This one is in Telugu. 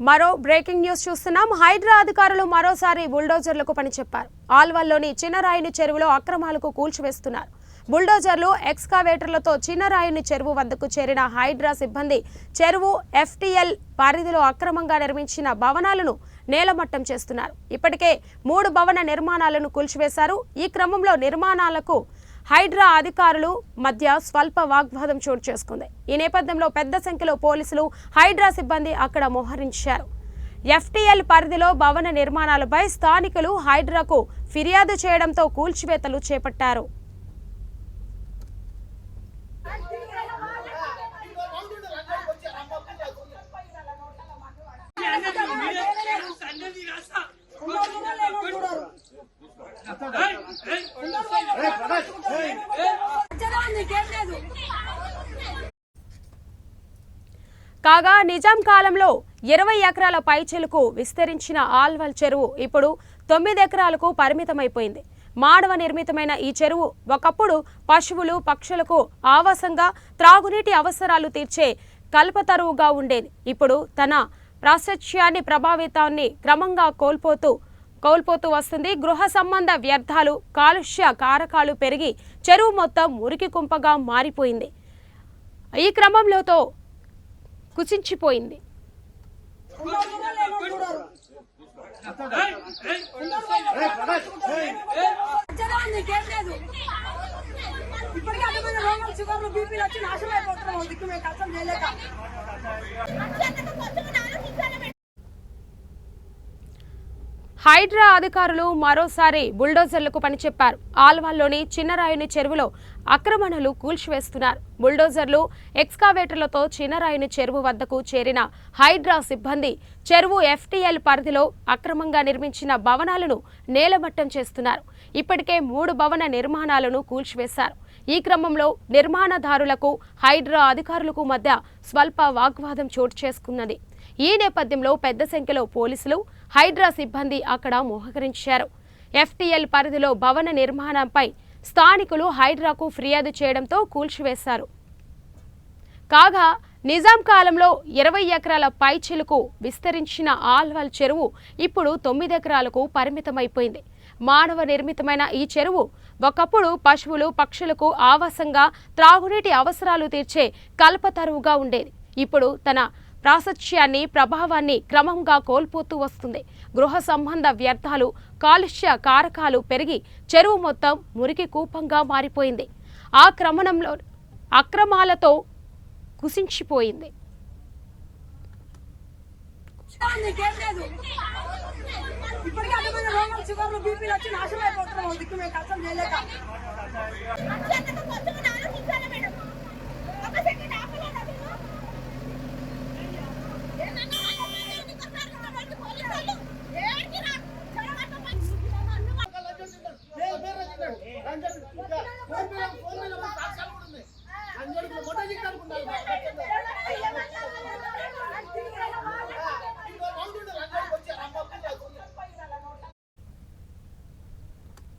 మరో బ్రేకింగ్ న్యూస్ చూస్తున్నాం. హైడ్రా అధికారులు మరోసారి బుల్డోజర్లకు పని చెప్పారు. ఆల్వల్లోని చిన్నరాయిని చెరువులో అక్రమాలకు కూల్చివేస్తున్నారు. బుల్డోజర్లు ఎక్స్కావేటర్లతో చిన్నరాయిని చెరువు వద్దకు చేరిన హైడ్రా సిబ్బంది చెరువు ఎఫ్టీఎల్ పరిధిలో అక్రమంగా నిర్మించిన భవనాలను నేలమట్టం చేస్తున్నారు. ఇప్పటికే 3 భవన నిర్మాణాలను కూల్చివేశారు. ఈ క్రమంలో నిర్మాణాలకు హైడ్రా అధికారులు మధ్య స్వల్ప వాగ్వాదం చోటు చేసుకుంది. ఈ నేపథ్యంలో పెద్ద సంఖ్యలో పోలీసులు హైడ్రా సిబ్బంది అక్కడ మోహరించారు. ఎఫ్టీఎల్ పరిధిలో భవన నిర్మాణాలపై స్థానికులు హైడ్రాకు ఫిర్యాదు చేయడంతో కూల్చివేతలు చేపట్టారు. కాగా నిజాం కాలంలో 20 ఎకరాల పైచిలుకు విస్తరించిన ఆల్వల్ చెరువు ఇప్పుడు 9 ఎకరాలకు పరిమితమైపోయింది. మానవ నిర్మితమైన ఈ చెరువు ఒకప్పుడు పశువులు పక్షులకు ఆవాసంగా త్రాగునీటి అవసరాలు తీర్చే కల్పతరువుగా ఉండేది. ఇప్పుడు తన ప్రాశస్త్యాన్ని ప్రభావితాన్ని క్రమంగా కోల్పోతూ వస్తుంది. గృహ సంబంధ వ్యర్థాలు కాలుష్య కారకాలు పెరిగి చెరువు మొత్తం మురికి కుంపగా మారిపోయింది. ఈ క్రమంలోతో కుచించిపోయింది. హైడ్రా అధికారులు మరోసారి బుల్డోజర్లకు పనిచెప్పారు. ఆల్వాల్లోని చిన్నరాయుని చెరువులో ఆక్రమణలు కూల్చివేస్తున్నారు. బుల్డోజర్లు ఎక్స్కావేటర్లతో చిన్నరాయుని చెరువు వద్దకు చేరిన హైడ్రా సిబ్బంది చెరువు ఎఫ్టీఎల్ పరిధిలో అక్రమంగా నిర్మించిన భవనాలను నేలమట్టం చేస్తున్నారు. ఇప్పటికే 3 భవన నిర్మాణాలను కూల్చివేశారు. ఈ క్రమంలో నిర్మాణదారులకు హైడ్రా అధికారులకు మధ్య స్వల్ప వాగ్వాదం చోటు చేసుకున్నది. ఈ నేపథ్యంలో పెద్ద సంఖ్యలో పోలీసులు హైడ్రా సిబ్బంది అక్కడ మోహరించారు. ఎఫ్టీఎల్ పరిధిలో భవన నిర్మాణంపై స్థానికులు హైడ్రాకు ఫిర్యాదు చేయడంతో కూల్చివేశారు. కాగా నిజాం కాలంలో 20 ఎకరాల పైచిలుకు విస్తరించిన ఆల్వల్ చెరువు ఇప్పుడు 9 ఎకరాలకు పరిమితమైపోయింది. మానవ నిర్మితమైన ఈ చెరువు ఒకప్పుడు పశువులు పక్షులకు ఆవాసంగా త్రాగునీటి అవసరాలు తీర్చే కల్పతరువుగా ఉండేది. ఇప్పుడు తన ప్రాశస్త్యాన్ని ప్రభావాన్ని క్రమంగా కోల్పోతూ వస్తుంది. గృహ సంబంధ వ్యర్థాలు కాలుష్య కారకాలు పెరిగి చెరువు మొత్తం మురికి కూపంగా మారిపోయింది. ఆ క్రమంలో అక్రమాలతో కుసించిపోయింది.